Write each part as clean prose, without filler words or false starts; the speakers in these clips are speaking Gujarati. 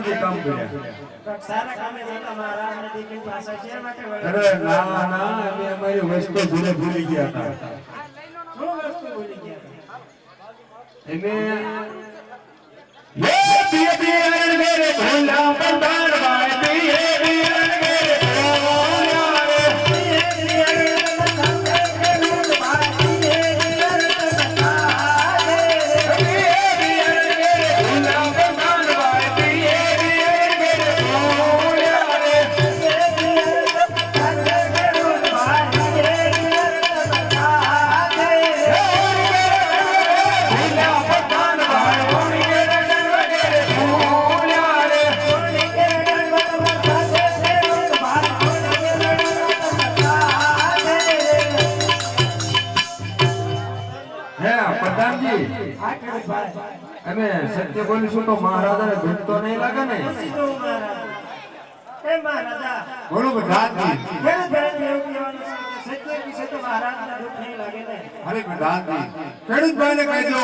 જે કામ કર્યા. સારા કામે જતા મહારાજ ને દીકરી પાસે છે માટે અરે ના ના અમે અમારી વસ્તુ ભૂલી ગયા હતા. શું વસ્તુ ભૂલી ગયા એને યે પિયે પિયે મેરે ભૂલા બંધાણ વાય પિયે પિયે મેરે ભૂલા રે પિયે પિયે અમે સત્ય બોલીશું તો મહારાજાને દુઃખ તો નહીં લાગે ને? એ મહારાજા બોલો પ્રધાનજી. સત્ય વિશે તો મહારાજને દુઃખ નહીં લાગે ને? અરે પ્રધાનજી, ખેડૂત ભાઈને કહેજો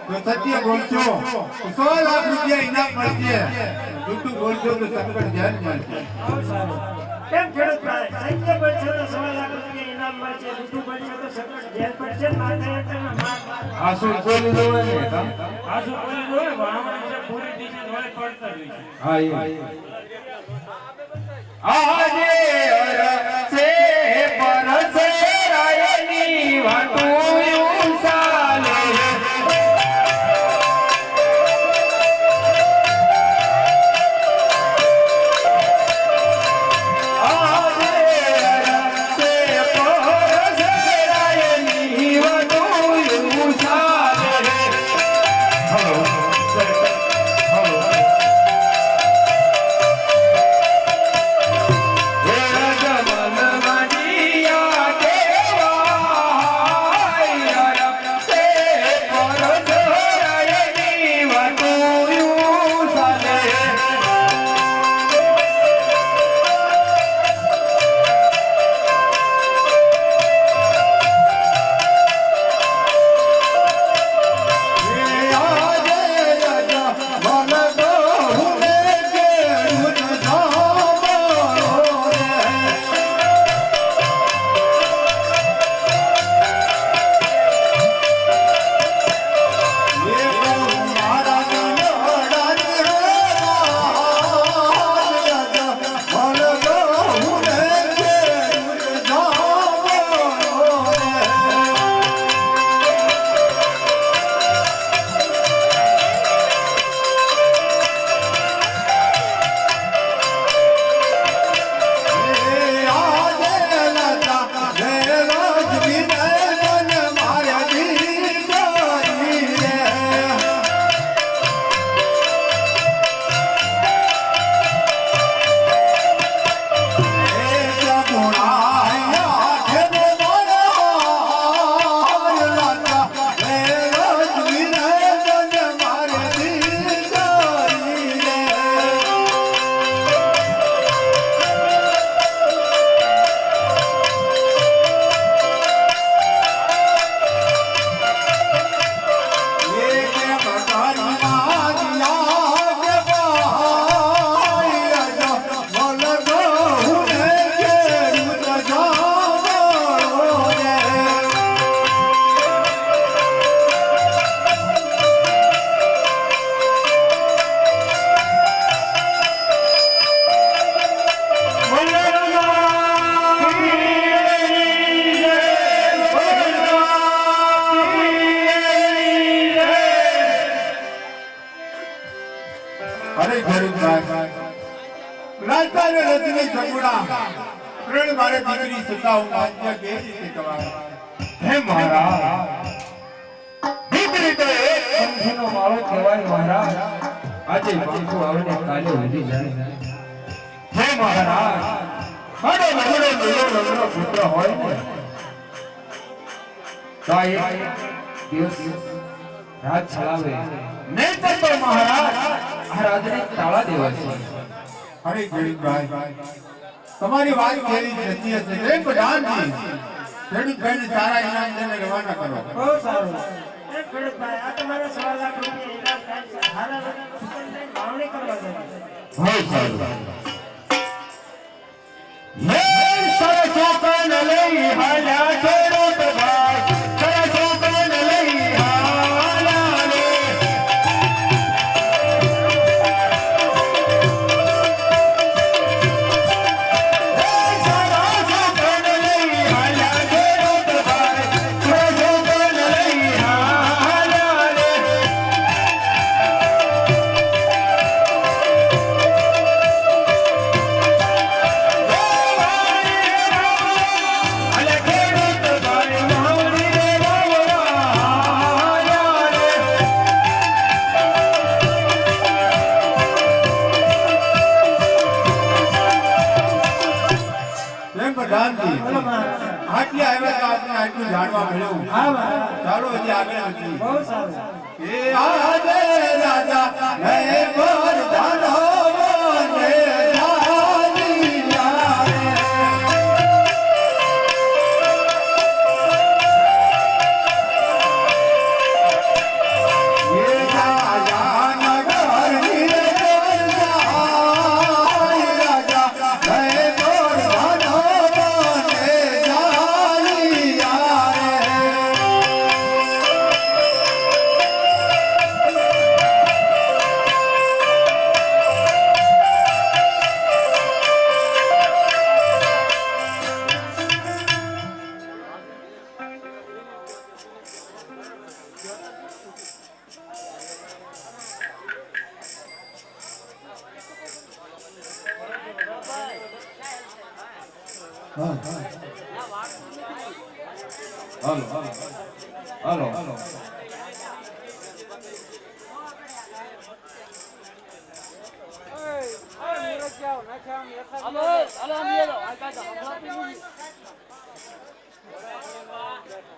તો સત્ય બોલશો તો 100 લાખ રૂપિયા ઇનામ મળશે. જૂઠું બોલશો તો સંકટ ધ્યાન મળશે. બહુ સારું. કેમ ખેડૂત ભાઈ, સત્ય બોલશો તો 100 લાખ રૂપિયા ઇનામ મળશે, જૂઠું બોલશો તો સંકટ જેલ પડશે, માથે હેઠળમાં માર. આસુ બોલી દોય ને કા? આજુ બોલી દોય વાહણ છે પૂરી દિશા દોય પડતા હોય છે. હા આજે અરસે પરસે રાયની વાટું ચાલે. અરે ગરીબભાઈ, રાજધાને રજની જગુડા ત્રણ મારે દીકરી સતા હું આજ્ઞા કે રીતે કવાય. હે મહારાજ, દીકરી તો એક કંઠીનો માળો કહેવાય મહારાજ. આજે પાંખું આવને કાલે વધી જાય. હે મહારાજ, મારો નગડો લીલો રંગનો પુત્ર હોય ને તો એક દિવસ રાજ ચલાવે નહીં તો મહારાજ આ રાજને તાળા દેવા છે. અરે ગરીબભાઈ, તમારી વાત કેવી સત્ય છે. હે પ્રધાનજી, ખેડૂતભાઈને સારા ઇનામ દઈને રવાના કરો. બહુ સારું. એ ખેડૂતભાઈ, આ તમારા 100 લાખ રૂપિયા ઇનામ થાય છે. સારા લગ્ન વાવણી કરવા જાય. બહુ સારું. હે સરસો કન લઈ હાલ્યા ખેડૂત ભાઈ, સરસો કન લઈ હાલ્યા રે. આટલી આવ્યા તો આપણે આટલું જાણવા મળ્યું. ચાલો હજી આગળ વધીએ. બહુ સારું. એ આજે રાજા હે વરદાનો મને જાની યારે. એ રાજા નગરની રાજા હે વરદાનો મને જાની યારે. હાલો હાલો.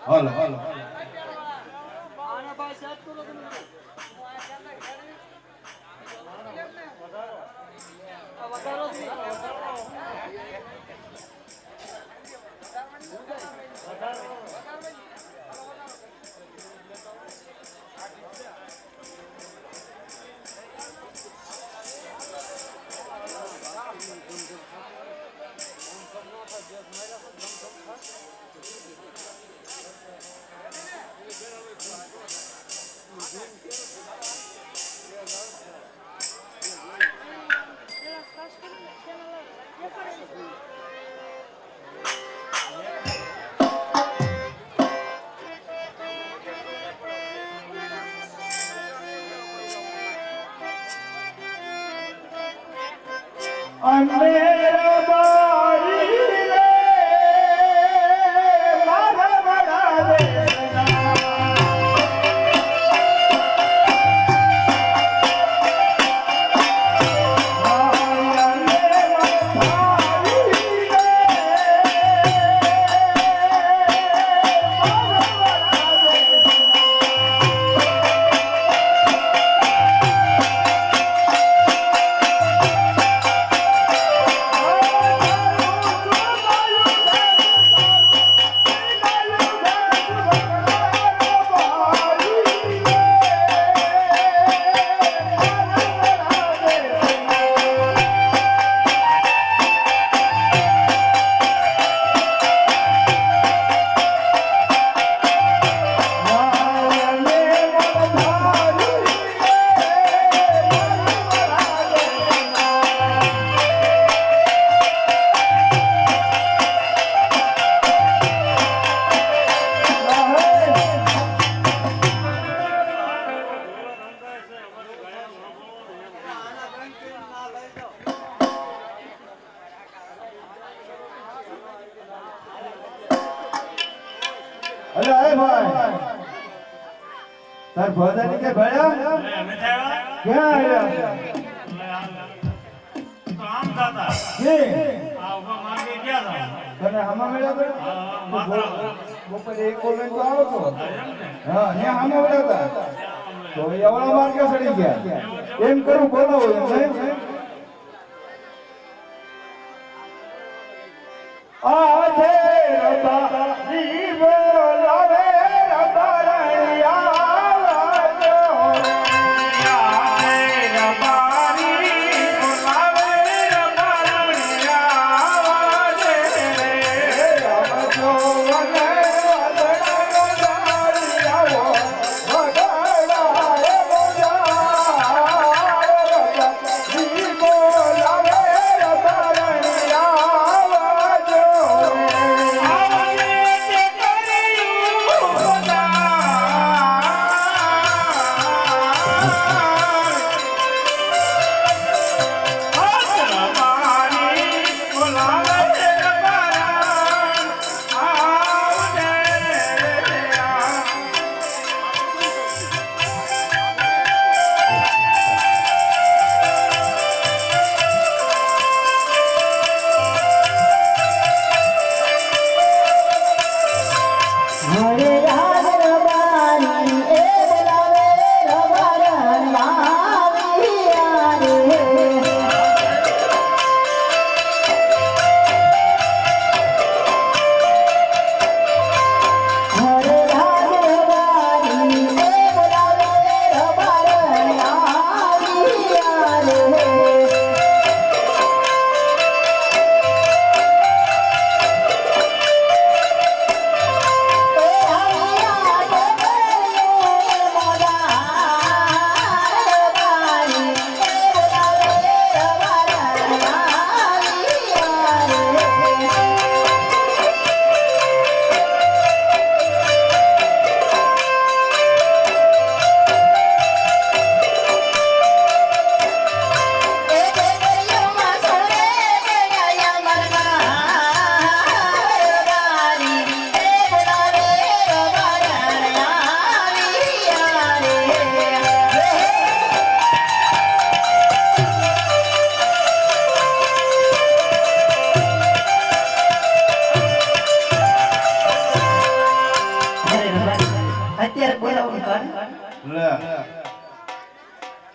હાલો હાલો. અંધેરા બારી રે મારા વડા દેના. અરે ભાઈ તાર ભોજાની કે ભળ્યા અમે આવ્યા ક્યાં આવ્યા તો આમ થતા કે આ ઉભા માંગે ગયા હતા તને હામાં મળ્યા તો બપોરે એક ઓલે તો આવો તો હા ને હામાં મળ્યા હતા તો એવડા માર્ગે સડી ગયા એમ કરું બોલાવો એમ નહીં આજે રબા જીવો લાવે રબા રણિયા વાજો આજે રબારી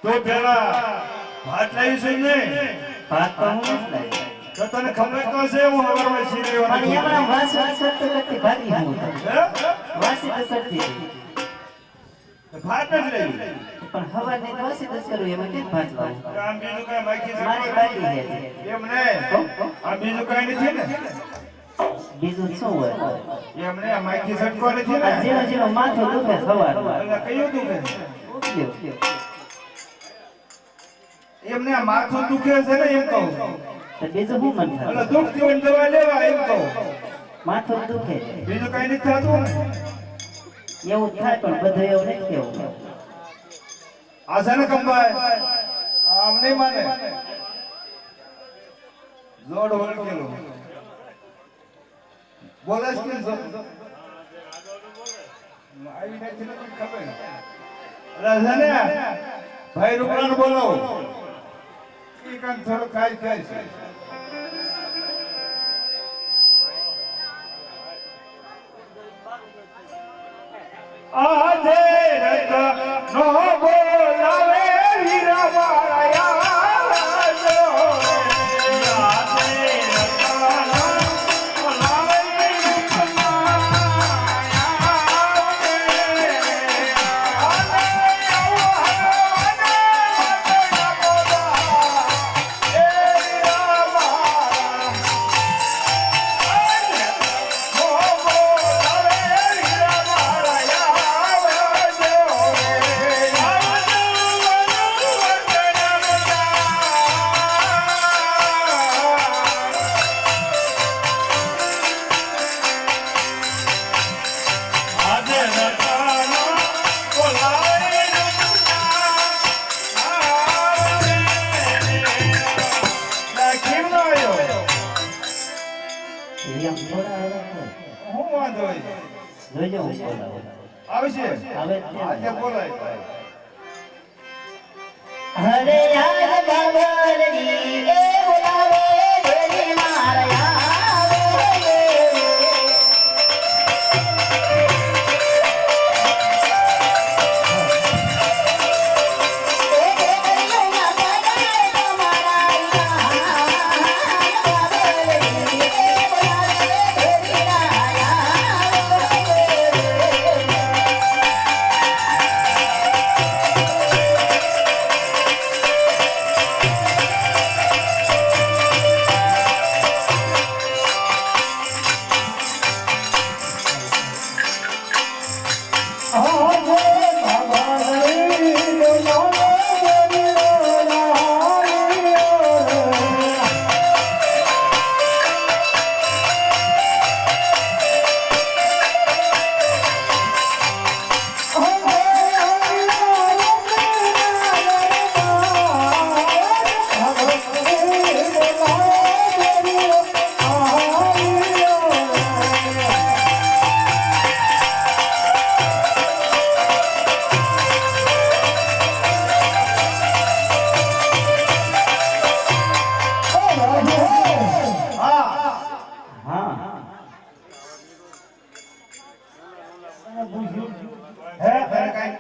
તો પેલા ભાત લાવીશું ને ભાત તો હું જ લાવી. તો તને ખબર તો છે હું હવારમાં સી પણ લેવાનો એમણા વાસી સત્ય કરતી ભાગી હું વાસી તો સત્ય ભાત નથી લેવી પણ હવાની વાસી તો કરું એમાં કેમ ભાત લાવું આમ બીજું કઈ માખી છે મારી બાકી છે એમ ને આ બીજું કઈ નથી ને બીજું શું હોય એમ ને આ માખી સટકો નથી આ ને જેનો જેનો માથું દુખે સવારમાં એટલે કયું દુખે ઉઠ્યો. એમ ને આ માથું દુખે છે ને એમ કહું તો બીજું શું મન એટલે થાય દુખતી હોય ને દવા લેવા એમ કહું માથું દુખે બીજું કઈ નથી થતું ને એવું થાય પણ બધું એવું નથી કેવું આ છે ને કંબાઈ આમ નહીં માને જોડ વળકેલો બોલે છે કે આવી નથી ને ખબર અરે છે ને ભાઈ રૂપલાને બોલાવો ઈ કાન થોડો ખાઈ ખાઈ છે આજે રત નો બોલાવે હીરા વાળા જો આજે રત નો બોલાવે એમ થોડા આવે હું વાંધો હોય જોજો હું બોલાવું આવશે આવે આજે બોલાય હરે યાર બાબરની એ બોલાવે દેવી મારા આવે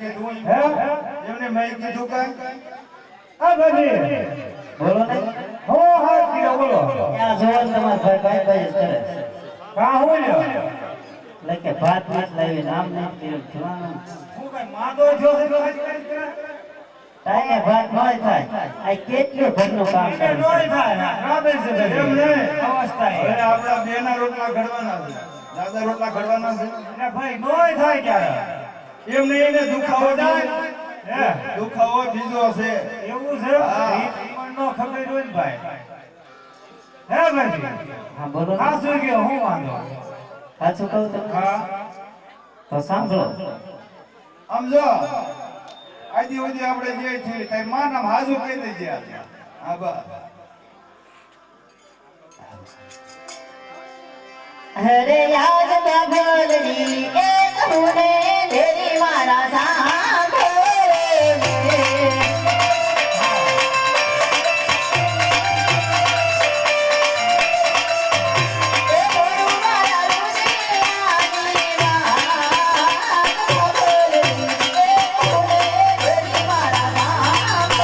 એમને મેં કીધું કાંઈ આ બધી બોલો ને હો હા કીધો બોલો ત્યાં જોવાનું તમારા ભાઈ ભાઈ ભાઈ જ કરે કા હું લ્યો એટલે કે ભાત ભાત લાવી નામ નહીં કર્યું જોવાનું હું કઈ માંદો છો તાઈને ભાત નોય થાય આ કેટલું ઘરનું કામ કરે છે. નોય થાય રાબે છે એમ ને અવસ્થા હવે આપણા બેના રોટલા ઘડવાના છે દાદા રોટલા ઘડવાના છે એટલે ભાઈ નોય થાય ક્યારે એમને એને દુખાવો થાય હે દુખાવો બીજો છે એવું છે હા. ઈ પણ નો ખબર હોય ને ભાઈ હે ભાઈ હા બોલો ને. આ શું કે હું વાંધો સાચું કહું તો હા તો સાંભળો આમ જો આજી સુધી આપણે જે છીએ તારી માં નામ હાજુ કહી દેજે હા બસ હરે યાદ બાબરની એ કહું ને દેવી મારા સાંભળે મારા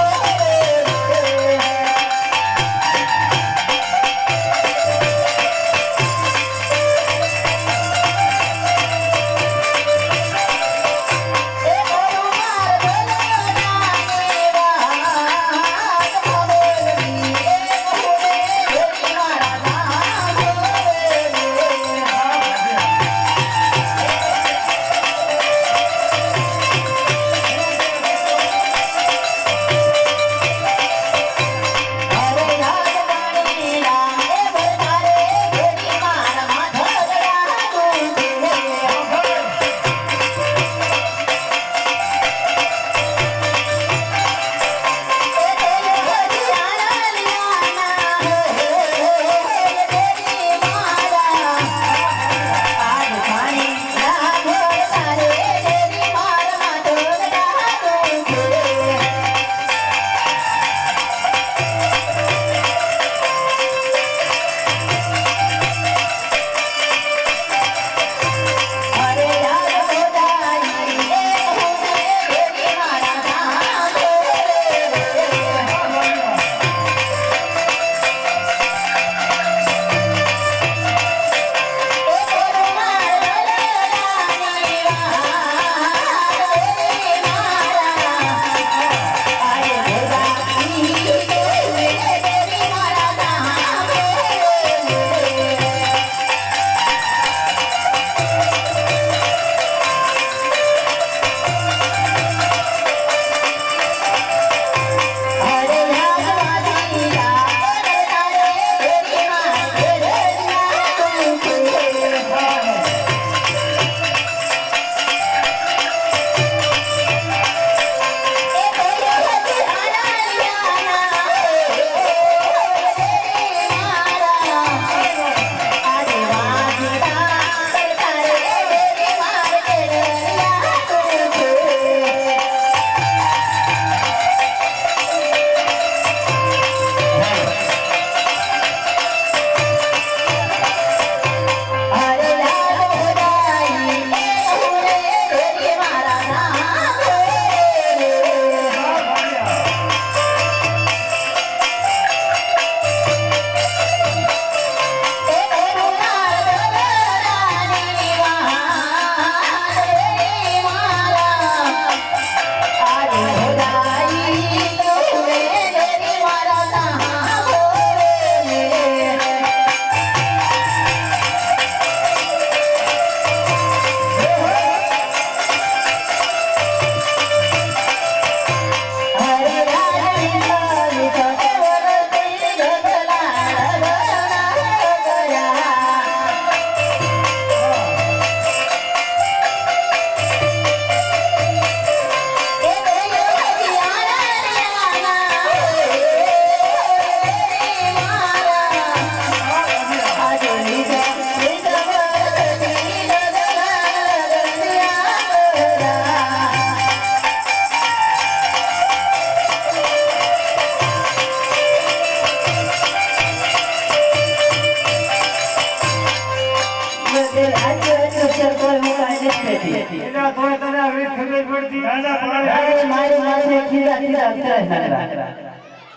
પડતી નાના પાણી અરે મારી માથે ખીરા ખીરા ઉતરે નકરા.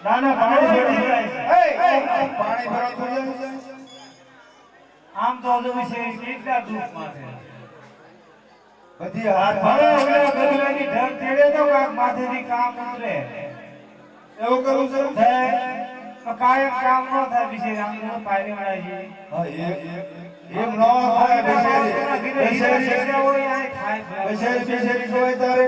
નાના પાણી પડી જાય પાણી ભરા થોડી આમ તો હજુ વિશે કેટલા દુઃખમાં છે બધી હાથ ભલે ઓલા ગગલાની ઢગ તેડે તો કાંક માથેથી કામ ઉતરે એવું કરું છું તો કાયમ કામ ન થાય બિચારી આમ પાયરી મળે છે હા એમ ન હોય બેસેરી હોય આ થાય બેસેરી જોઈ તારે